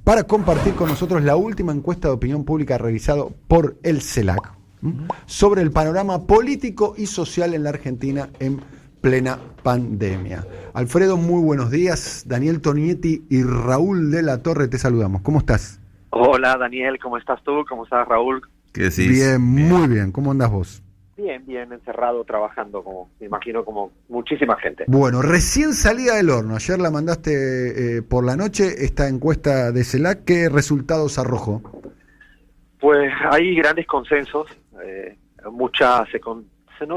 para compartir con nosotros la última encuesta de opinión pública realizada por el CELAC sobre el panorama político y social en la Argentina en plena pandemia. Alfredo, muy buenos días. Daniel Tonietti y Raúl de la Torre, te saludamos. ¿Cómo estás? Hola Daniel, ¿cómo estás tú? ¿Cómo estás Raúl? ¿Qué decís? Bien, muy bien. ¿Cómo andás vos? Bien, encerrado, trabajando, como me imagino, como muchísima gente. Bueno, recién salida del horno. Ayer la mandaste por la noche, esta encuesta de CELAC. ¿Qué resultados arrojó? Pues hay grandes consensos,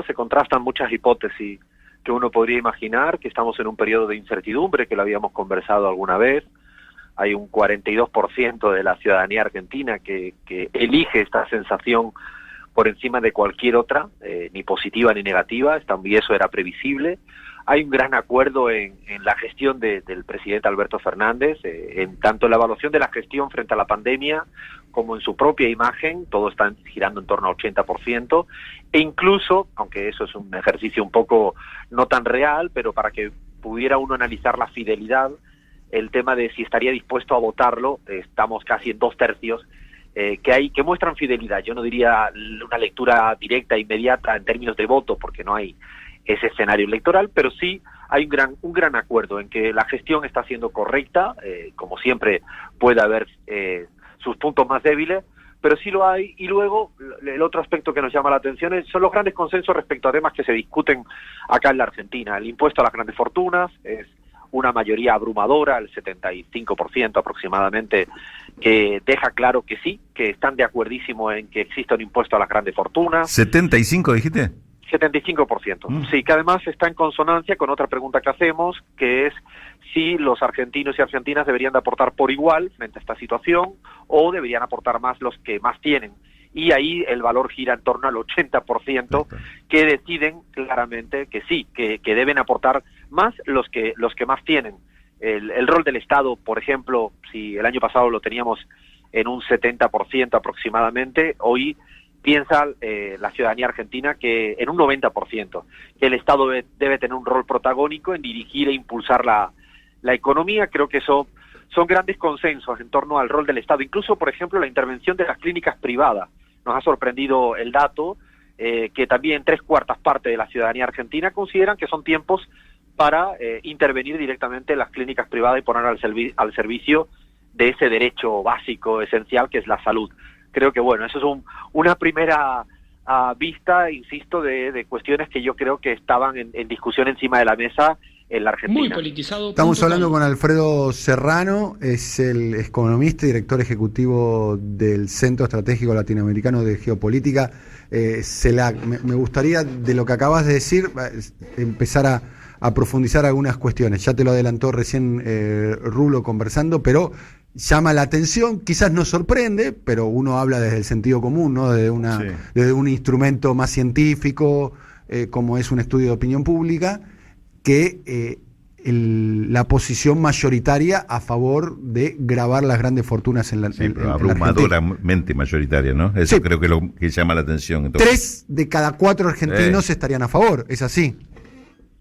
se contrastan muchas hipótesis que uno podría imaginar, que estamos en un periodo de incertidumbre, que lo habíamos conversado alguna vez. Hay un 42% de la ciudadanía argentina que elige esta sensación por encima de cualquier otra, ni positiva ni negativa, y eso era previsible. Hay un gran acuerdo en la gestión del presidente Alberto Fernández, en tanto la evaluación de la gestión frente a la pandemia como en su propia imagen. Todo está girando en torno al 80%, e incluso, aunque eso es un ejercicio un poco no tan real, pero para que pudiera uno analizar la fidelidad, el tema de si estaría dispuesto a votarlo, estamos casi en 2/3, que muestran fidelidad. Yo no diría una lectura directa e inmediata en términos de voto, porque no hay ese escenario electoral, pero sí hay un gran acuerdo en que la gestión está siendo correcta. Como siempre puede haber sus puntos más débiles, pero sí lo hay. Y luego el otro aspecto que nos llama la atención son los grandes consensos respecto a temas que se discuten acá en la Argentina. El impuesto a las grandes fortunas es una mayoría abrumadora, el 75% aproximadamente, que deja claro que sí, que están de acuerdísimo en que exista un impuesto a las grandes fortunas. ¿75 dijiste? 75%. Sí, que además está en consonancia con otra pregunta que hacemos, que es si los argentinos y argentinas deberían de aportar por igual frente a esta situación, o deberían aportar más los que más tienen. Y ahí el valor gira en torno al 80%, que deciden claramente que sí, que deben aportar más los que más tienen. El rol del Estado, por ejemplo, si el año pasado lo teníamos en un 70% aproximadamente, hoy piensa la ciudadanía argentina que en un 90%, que el Estado debe tener un rol protagónico en dirigir e impulsar la economía. Creo que eso son grandes consensos en torno al rol del Estado. Incluso, por ejemplo, la intervención de las clínicas privadas. Nos ha sorprendido el dato que también 3/4 partes de la ciudadanía argentina consideran que son tiempos para intervenir directamente en las clínicas privadas y poner al servicio de ese derecho básico, esencial, que es la salud. Creo que, bueno, eso es una primera vista, insisto, de cuestiones que yo creo que estaban en discusión encima de la mesa en la Argentina. Muy politizado. Estamos hablando con Alfredo Serrano, es el economista y director ejecutivo del Centro Estratégico Latinoamericano de Geopolítica, CELAC. Me gustaría, de lo que acabas de decir, empezar a profundizar algunas cuestiones. Ya te lo adelantó recién Rulo conversando, pero llama la atención, quizás nos sorprende, pero uno habla desde el sentido común, ¿no? Desde un instrumento más científico, como es un estudio de opinión pública, que la posición mayoritaria a favor de gravar las grandes fortunas en la Argentina. Abrumadoramente mayoritaria, ¿no? Eso sí. Creo que es lo que llama la atención. Entonces, 3 de cada 4 argentinos estarían a favor, ¿es así?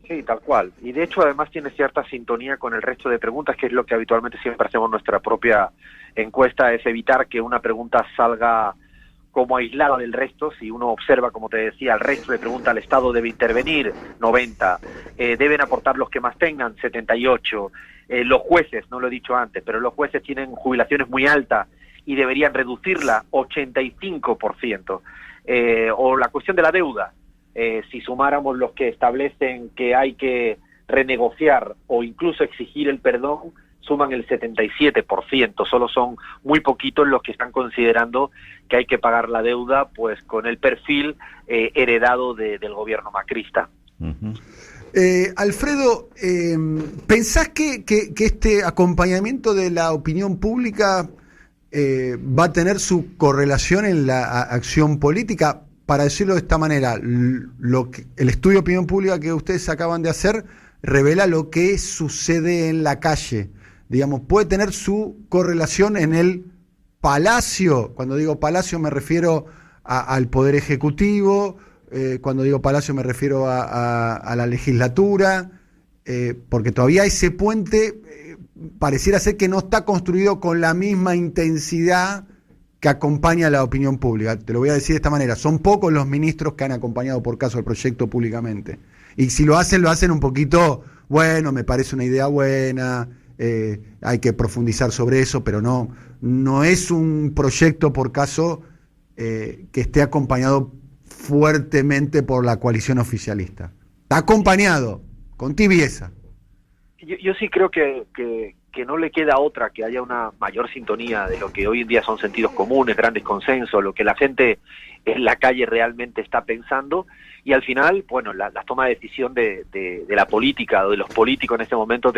Sí, tal cual. Y de hecho además tiene cierta sintonía con el resto de preguntas, que es lo que habitualmente siempre hacemos en nuestra propia encuesta, es evitar que una pregunta salga como aislada del resto. Si uno observa, como te decía, el resto de preguntas, el Estado debe intervenir, 90, deben aportar los que más tengan, 78, los jueces, no lo he dicho antes, pero los jueces tienen jubilaciones muy altas y deberían reducirla, 85%, o la cuestión de la deuda. Si sumáramos los que establecen que hay que renegociar o incluso exigir el perdón, suman el 77%. Solo son muy poquitos los que están considerando que hay que pagar la deuda, pues con el perfil heredado del gobierno macrista. uh-huh. Alfredo, ¿pensás que este acompañamiento de la opinión pública va a tener su correlación en la acción política? Para decirlo de esta manera, el estudio de opinión pública que ustedes acaban de hacer revela lo que sucede en la calle. Digamos, puede tener su correlación en el Palacio. Cuando digo Palacio me refiero al Poder Ejecutivo, cuando digo Palacio me refiero a la legislatura. porque todavía ese puente pareciera ser que no está construido con la misma intensidad que acompaña a la opinión pública. Te lo voy a decir de esta manera: son pocos los ministros que han acompañado por caso el proyecto públicamente, y si lo hacen un poquito, bueno, me parece una idea buena, hay que profundizar sobre eso, pero no es un proyecto por caso que esté acompañado fuertemente por la coalición oficialista. Está acompañado con tibieza. Yo sí creo que no le queda otra que haya una mayor sintonía de lo que hoy en día son sentidos comunes, grandes consensos, lo que la gente en la calle realmente está pensando, y al final, bueno, la toma de decisión de la política o de los políticos en este momento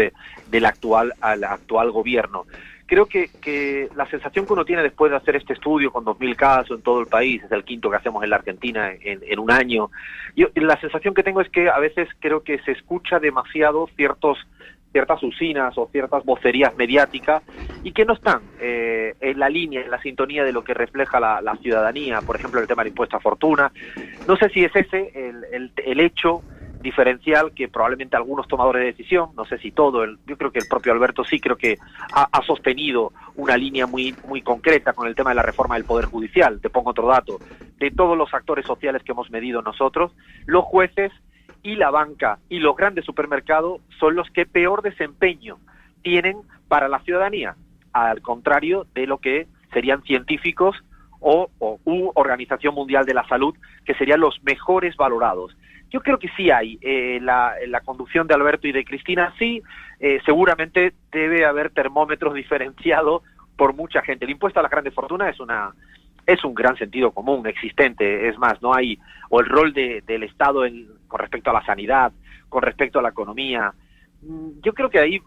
al actual gobierno. Creo que la sensación que uno tiene después de hacer este estudio con 2.000 casos en todo el país, es el quinto que hacemos en la Argentina en un año, la sensación que tengo es que a veces creo que se escucha demasiado ciertas usinas o ciertas vocerías mediáticas y que no están en la línea, en la sintonía de lo que refleja la ciudadanía. Por ejemplo, el tema del impuesto a fortuna. No sé si es ese el hecho diferencial que probablemente algunos tomadores de decisión, no sé si todo, yo creo que el propio Alberto sí creo que ha sostenido una línea muy concreta con el tema de la reforma del Poder Judicial. Te pongo otro dato: de todos los actores sociales que hemos medido nosotros, los jueces y la banca y los grandes supermercados son los que peor desempeño tienen para la ciudadanía, al contrario de lo que serían científicos o Organización Mundial de la Salud, que serían los mejores valorados. Yo creo que sí hay, la conducción de Alberto y de Cristina, sí, seguramente debe haber termómetros diferenciados por mucha gente. El impuesto a las grandes fortunas es un gran sentido común existente, es más, no hay, o el rol del Estado con respecto a la sanidad, con respecto a la economía. Yo creo que ahí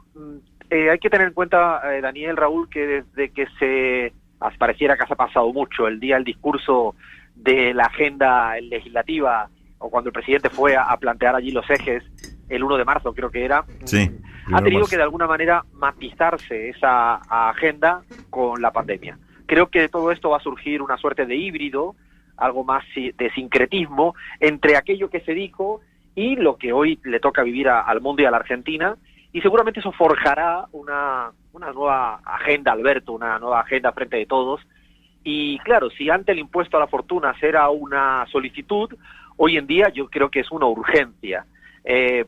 hay que tener en cuenta, Daniel, Raúl, que desde que pareciera que se ha pasado mucho el discurso de la agenda legislativa, o cuando el presidente fue a plantear allí los ejes, el 1 de marzo creo que era, sí, ha tenido que de alguna manera matizarse esa agenda con la pandemia. Creo que de todo esto va a surgir una suerte de híbrido, algo más de sincretismo entre aquello que se dijo y lo que hoy le toca vivir al mundo y a la Argentina, y seguramente eso forjará una nueva agenda, Alberto, una nueva agenda frente de todos. Y claro, si antes el impuesto a la fortuna era una solicitud, hoy en día yo creo que es una urgencia,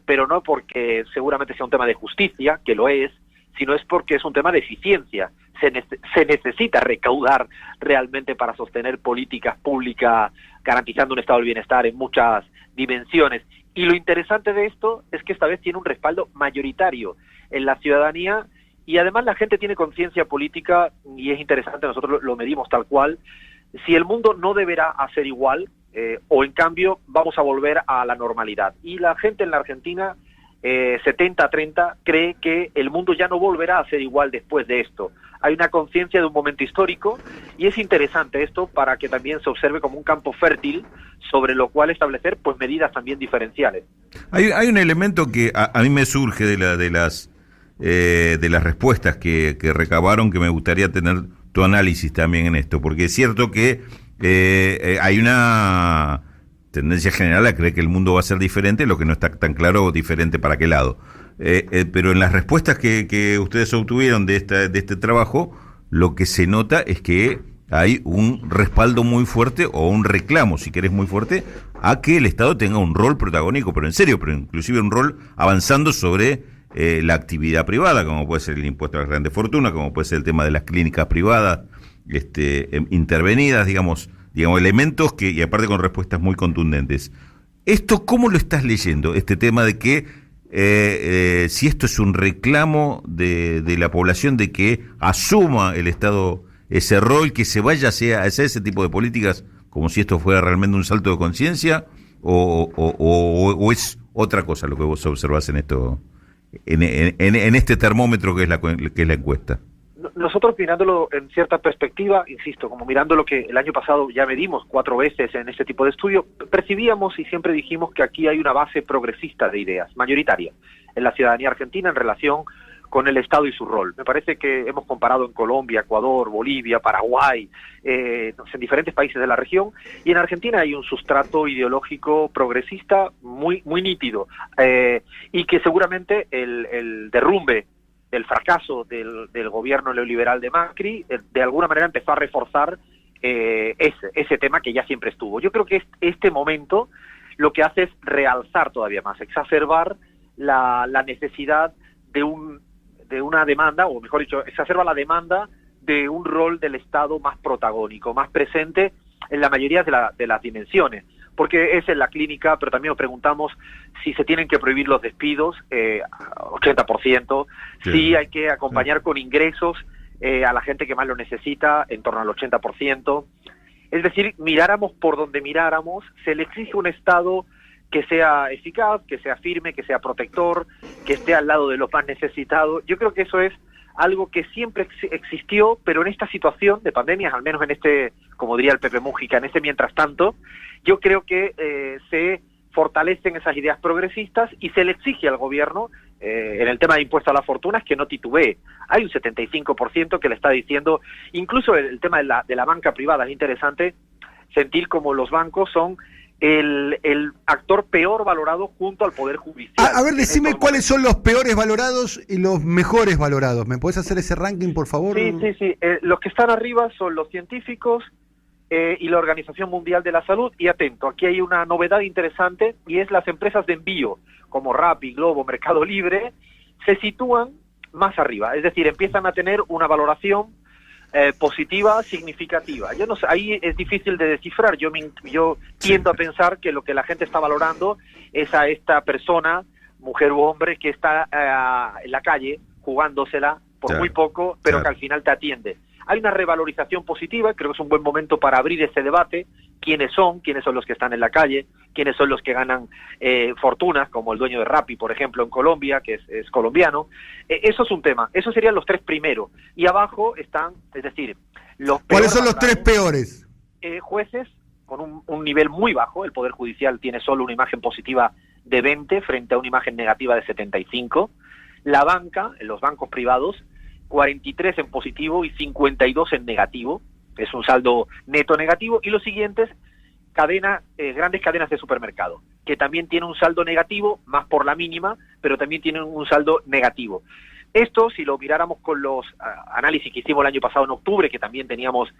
pero no porque seguramente sea un tema de justicia, que lo es, sino es porque es un tema de eficiencia. Se necesita recaudar realmente para sostener políticas públicas garantizando un estado del bienestar en muchas dimensiones. Y lo interesante de esto es que esta vez tiene un respaldo mayoritario en la ciudadanía, y además la gente tiene conciencia política, y es interesante, nosotros lo medimos tal cual. Si el mundo no deberá hacer igual, o en cambio vamos a volver a la normalidad. Y la gente en la Argentina, 70-30, cree que el mundo ya no volverá a ser igual después de esto. Hay una conciencia de un momento histórico, y es interesante esto para que también se observe como un campo fértil sobre lo cual establecer pues medidas también diferenciales. Hay un elemento que a mí me surge de las respuestas que recabaron, que me gustaría tener tu análisis también en esto, porque es cierto que hay una tendencia general a creer que el mundo va a ser diferente, lo que no está tan claro diferente para qué lado. Pero en las respuestas que ustedes obtuvieron de este trabajo, lo que se nota es que hay un respaldo muy fuerte, o un reclamo, si querés, muy fuerte, a que el Estado tenga un rol protagónico, pero en serio, pero inclusive un rol avanzando sobre la actividad privada, como puede ser el impuesto a las grandes fortunas, como puede ser el tema de las clínicas privadas intervenidas, digamos elementos y aparte con respuestas muy contundentes. ¿Esto cómo lo estás leyendo? Este tema de que si esto es un reclamo de la población, de que asuma el Estado ese rol, que se vaya hacia ese tipo de políticas, como si esto fuera realmente un salto de conciencia, o es otra cosa lo que vos observás en esto, en este termómetro que es la encuesta. Nosotros, mirándolo en cierta perspectiva, insisto, como mirando lo que el año pasado ya medimos 4 veces en este tipo de estudio, percibíamos y siempre dijimos que aquí hay una base progresista de ideas, mayoritaria, en la ciudadanía argentina en relación con el Estado y su rol. Me parece que hemos comparado en Colombia, Ecuador, Bolivia, Paraguay, en diferentes países de la región, y en Argentina hay un sustrato ideológico progresista muy nítido, y que seguramente el derrumbe, el fracaso del gobierno neoliberal de Macri, de alguna manera empezó a reforzar ese tema que ya siempre estuvo. Yo creo que este momento lo que hace es realzar todavía más, exacerbar la necesidad de una demanda, o mejor dicho, exacerba la demanda de un rol del Estado más protagónico, más presente en la mayoría de las dimensiones, porque es en la clínica, pero también nos preguntamos si se tienen que prohibir los despidos, 80%, sí. Si hay que acompañar con ingresos a la gente que más lo necesita, en torno al 80%. Es decir, miráramos por donde miráramos, se le exige un Estado que sea eficaz, que sea firme, que sea protector, que esté al lado de los más necesitados. Yo creo que eso es algo que siempre existió, pero en esta situación de pandemias, al menos en este, como diría el Pepe Mújica, en este mientras tanto, yo creo que se fortalecen esas ideas progresistas y se le exige al gobierno, en el tema de impuesto a las fortunas, que no titubee. Hay un 75% que le está diciendo, incluso el tema de la banca privada, es interesante sentir como los bancos son el actor peor valorado junto al Poder Judicial. A ver, decime cuáles son los peores valorados y los mejores valorados. ¿Me puedes hacer ese ranking, por favor? Sí. Los que están arriba son los científicos y la Organización Mundial de la Salud. Y atento, aquí hay una novedad interesante, y es las empresas de envío, como Rappi, Globo, Mercado Libre, se sitúan más arriba. Es decir, empiezan a tener una valoración positiva, significativa. Yo no sé, ahí es difícil de descifrar. Yo tiendo a pensar que lo que la gente está valorando es a esta persona, mujer u hombre, que está en la calle jugándosela por muy poco, pero que al final te atiende. Hay una revalorización positiva, creo que es un buen momento para abrir ese debate. ¿Quiénes son los que están en la calle? ¿Quiénes son los que ganan fortunas, como el dueño de Rappi, por ejemplo, en Colombia, que es colombiano? Eso es un tema. Esos serían los tres primeros. Y abajo están, es decir, los peores. ¿Cuáles son los tres peores? Jueces, con un nivel muy bajo. El Poder Judicial tiene solo una imagen positiva de 20 frente a una imagen negativa de 75. La banca, los bancos privados, 43 en positivo y 52 en negativo. Es un saldo neto negativo. Y los siguientes, grandes cadenas de supermercado, que también tienen un saldo negativo, más por la mínima, pero también tienen un saldo negativo. Esto, si lo miráramos con los análisis que hicimos el año pasado en octubre, que también teníamos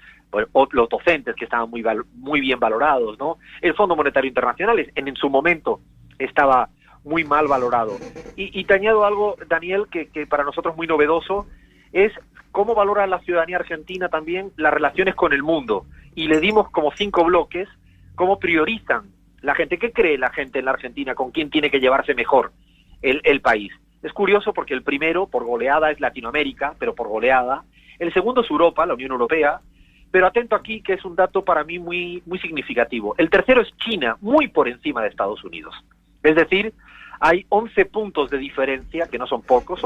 los docentes que estaban muy bien valorados, ¿no? El Fondo Monetario Internacional en su momento estaba muy mal valorado. Y te añado algo, Daniel, que para nosotros es muy novedoso, es cómo valora la ciudadanía argentina también las relaciones con el mundo. Y le dimos como 5 bloques, cómo priorizan la gente. ¿Qué cree la gente en la Argentina? ¿Con quién tiene que llevarse mejor el país? Es curioso porque el primero, por goleada, es Latinoamérica, pero por goleada. El segundo es Europa, la Unión Europea. Pero atento aquí, que es un dato para mí muy significativo. El tercero es China, muy por encima de Estados Unidos. Es decir, hay 11 puntos de diferencia, que no son pocos,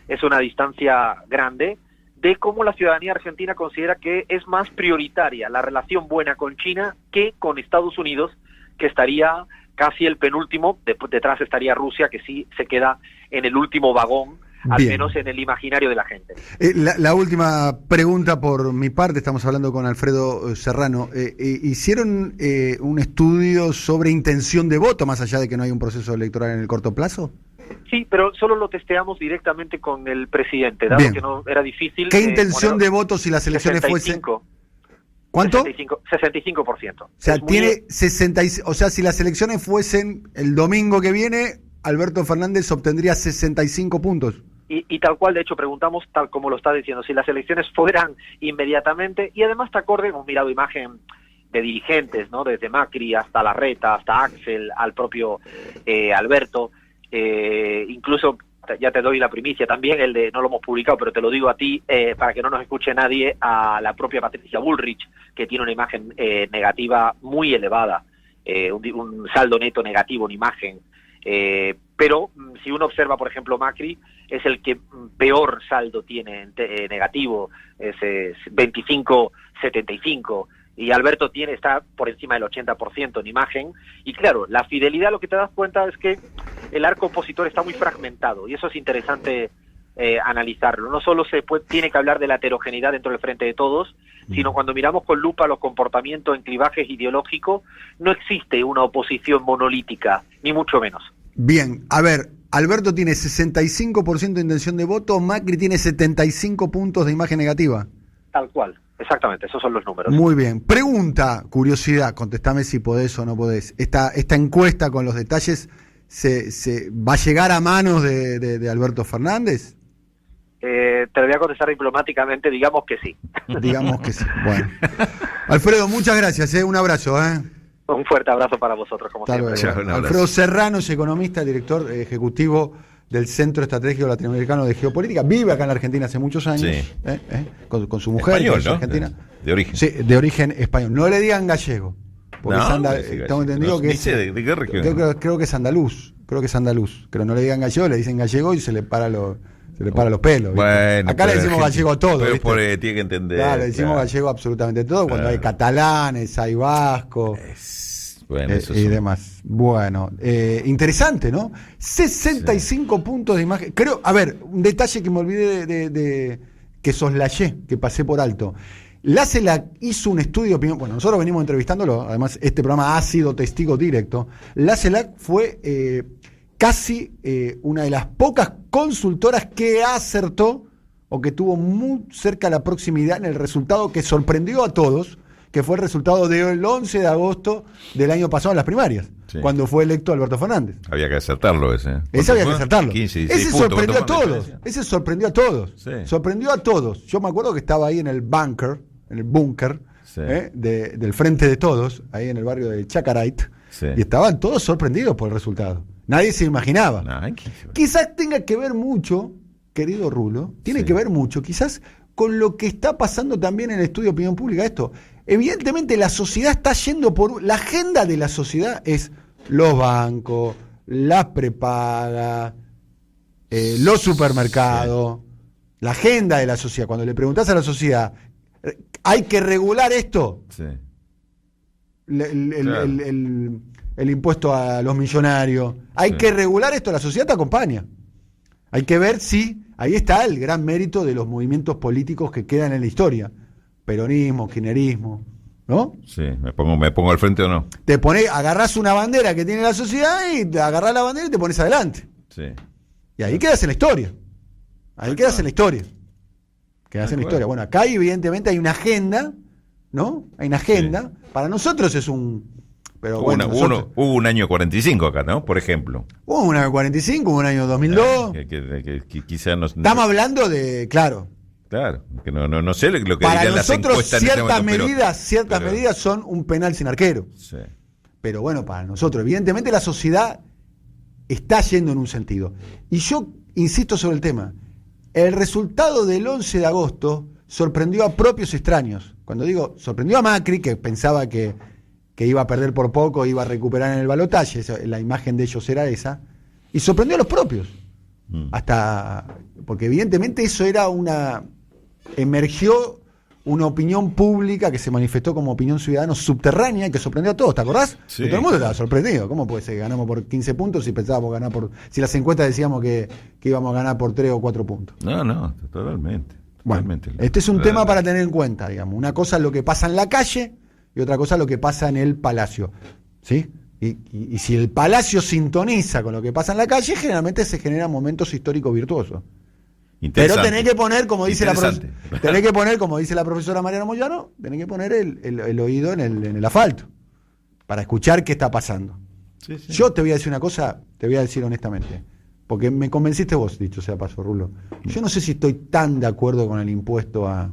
es una distancia grande, de cómo la ciudadanía argentina considera que es más prioritaria la relación buena con China que con Estados Unidos, que estaría casi el penúltimo. Detrás estaría Rusia, que sí se queda en el último vagón, al menos en el imaginario de la gente. La última pregunta por mi parte, estamos hablando con Alfredo Serrano. ¿Hicieron un estudio sobre intención de voto, más allá de que no hay un proceso electoral en el corto plazo? Sí, pero solo lo testeamos directamente con el presidente, dado que no era difícil. ¿Qué intención de voto si las elecciones 65, fuesen? ¿Cuánto? 65%. O sea, tiene 65, o sea, si las elecciones fuesen el domingo que viene, Alberto Fernández obtendría 65 puntos. Y tal cual, de hecho, preguntamos, tal como lo está diciendo, si las elecciones fueran inmediatamente, y además está acorde, hemos mirado imagen de dirigentes, ¿no? Desde Macri hasta Larreta, hasta Axel, al propio Alberto, incluso, ya te doy la primicia también, no lo hemos publicado, pero te lo digo a ti, para que no nos escuche nadie, a la propia Patricia Bullrich, que tiene una imagen negativa muy elevada, un saldo neto negativo en imagen. Pero si uno observa, por ejemplo, Macri es el que peor saldo tiene negativo, es 25-75, y Alberto está por encima del 80% en imagen. Y claro, la fidelidad, lo que te das cuenta es que el arco opositor está muy fragmentado, y eso es interesante analizarlo. No solo tiene que hablar de la heterogeneidad dentro del Frente de Todos, sino cuando miramos con lupa los comportamientos en clivajes ideológicos, no existe una oposición monolítica, ni mucho menos. Bien, a ver, Alberto tiene 65% de intención de voto, Macri tiene 75 puntos de imagen negativa. Tal cual, exactamente, esos son los números. Muy bien. Pregunta, curiosidad, contestame si podés o no podés. Esta encuesta con los detalles, ¿se va a llegar a manos de Alberto Fernández? Te lo voy a contestar diplomáticamente, digamos que sí. Digamos que sí. Bueno. Alfredo, muchas gracias, un abrazo. Un fuerte abrazo para vosotros, como siempre. Alfredo Serrano es economista, director ejecutivo del Centro Estratégico Latinoamericano de Geopolítica. Vive acá en la Argentina hace muchos años, sí. Con su mujer, español, ¿no? argentina. De origen. Sí, de origen español. No le digan gallego, porque no, tengo entendido que es... ¿De qué región? Creo que es andaluz. Pero no le digan gallego, le dicen gallego y se le para los pelos. Bueno, acá le decimos gallego a todo. Pero tiene que entender. Claro, le decimos gallego absolutamente todo. Cuando hay catalanes, hay vasco y demás. Bueno, interesante, ¿no? 65 puntos de imagen. Creo, a ver, un detalle que me olvidé de que soslayé, que pasé por alto. La CELAC hizo un estudio de opinión. Bueno, nosotros venimos entrevistándolo, además este programa ha sido testigo directo. La CELAC fue casi una de las pocas consultoras que acertó o que tuvo muy cerca la proximidad en el resultado que sorprendió a todos, que fue el resultado del 11 de agosto del año pasado en las primarias, cuando fue electo Alberto Fernández. Había que acertarlo ese. Ese había que acertarlo. 15, ese sorprendió a todos. Ese sorprendió a todos. Sí. Sorprendió a todos. Yo me acuerdo que estaba ahí en el búnker, del Frente de Todos, ahí en el barrio de Chacarite, y estaban todos sorprendidos por el resultado. Nadie se imaginaba. Quizás tenga que ver mucho, querido Rulo, tiene que ver mucho, quizás con lo que está pasando también en el estudio de opinión pública. Esto, evidentemente la sociedad está yendo por... La agenda de la sociedad es los bancos, las prepagas, los supermercados, la agenda de la sociedad. Cuando le preguntás a la sociedad, ¿hay que regular esto? Sí. El impuesto a los millonarios. Hay que regular esto, la sociedad te acompaña. Hay que ver si, ahí está el gran mérito de los movimientos políticos que quedan en la historia. Peronismo, kirchnerismo, ¿no? Sí, me pongo al frente o no. Agarrás una bandera que tiene la sociedad y te agarrás la bandera y te pones adelante. Sí. Y ahí quedas en la historia. Quedas en la historia. Bueno, acá evidentemente hay una agenda, ¿no? Hay una agenda. Sí. Para nosotros es un... Pero bueno, hubo un año 45 acá, ¿no? Por ejemplo. Hubo un año 45, hubo un año 2002. Que quizá no... Estamos hablando de, claro, que no sé lo que para dirían las encuestas. Ciertas medidas son un penal sin arquero. Sí. Pero bueno, para nosotros, evidentemente la sociedad está yendo en un sentido. Y yo insisto sobre el tema. El resultado del 11 de agosto sorprendió a propios extraños. Cuando digo, sorprendió a Macri, que pensaba que iba a perder por poco, iba a recuperar en el balotaje, la imagen de ellos era esa, y sorprendió a los propios. Porque evidentemente eso era emergió una opinión pública que se manifestó como opinión ciudadana subterránea y que sorprendió a todos, ¿te acordás? Sí. Todo el mundo estaba sorprendido. ¿Cómo puede ser que ganamos por 15 puntos si pensábamos ganar si las encuestas decíamos que íbamos a ganar por 3 o 4 puntos? No, totalmente. Bueno, este es un tema para tener en cuenta, digamos. Una cosa es lo que pasa en la calle y otra cosa es lo que pasa en el palacio, ¿sí? Y si el palacio sintoniza con lo que pasa en la calle, generalmente se generan momentos históricos virtuosos. Pero tenés que poner, como dice la profesora Mariana Moyano, tenés que poner el oído en el asfalto para escuchar qué está pasando. Sí. Yo te voy a decir una cosa, te voy a decir honestamente, porque me convenciste vos, dicho sea paso, Rulo. Yo no sé si estoy tan de acuerdo con el impuesto a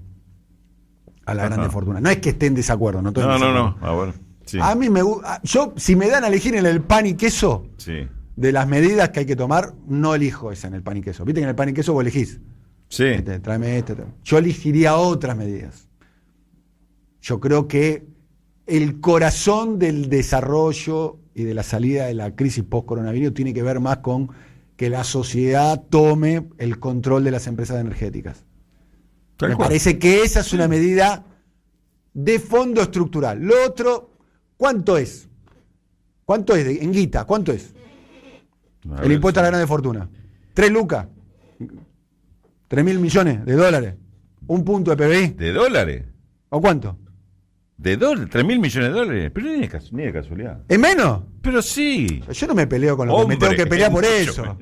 la grande fortuna. No es que esté en desacuerdo, no estoy en desacuerdo. No. Ah, bueno. Sí. A mí me gusta. Yo, si me dan a elegir en el pan y queso, de las medidas que hay que tomar, no elijo esa en el pan y queso. Viste que en el pan y queso vos elegís. Sí. Tráeme este. Yo elegiría otras medidas. Yo creo que el corazón del desarrollo y de la salida de la crisis post-coronavirus tiene que ver más con que la sociedad tome el control de las empresas energéticas. Me parece que esa es una medida de fondo estructural. Lo otro, ¿cuánto es? ¿Cuánto es en guita? ¿Cuánto es? El impuesto a la grande fortuna. 3 lucas. 3.000 millones de dólares. Un punto de PBI. ¿De dólares? ¿O cuánto? ¿De dólares? ¿3.000 millones de dólares? Pero ni de casualidad. ¿Es menos? Pero sí. Yo no me peleo con lo que me tengo que pelear por eso.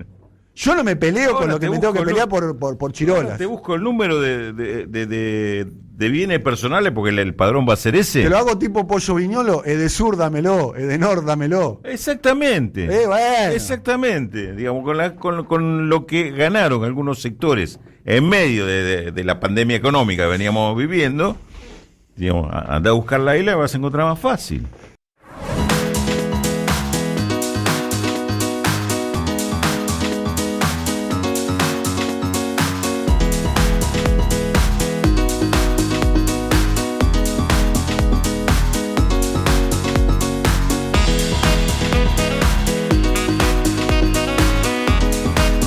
Yo no me peleo con lo que me tengo que pelear por chirolas. Ahora te busco el número de bienes personales porque el padrón va a ser ese. Te lo hago tipo Pollo Viñolo, Edesur dámelo, Edenor dámelo. Exactamente. Bueno. Exactamente. Digamos, con lo que ganaron algunos sectores en medio de la pandemia económica que veníamos viviendo, digamos, anda a buscar la isla y vas a encontrar más fácil.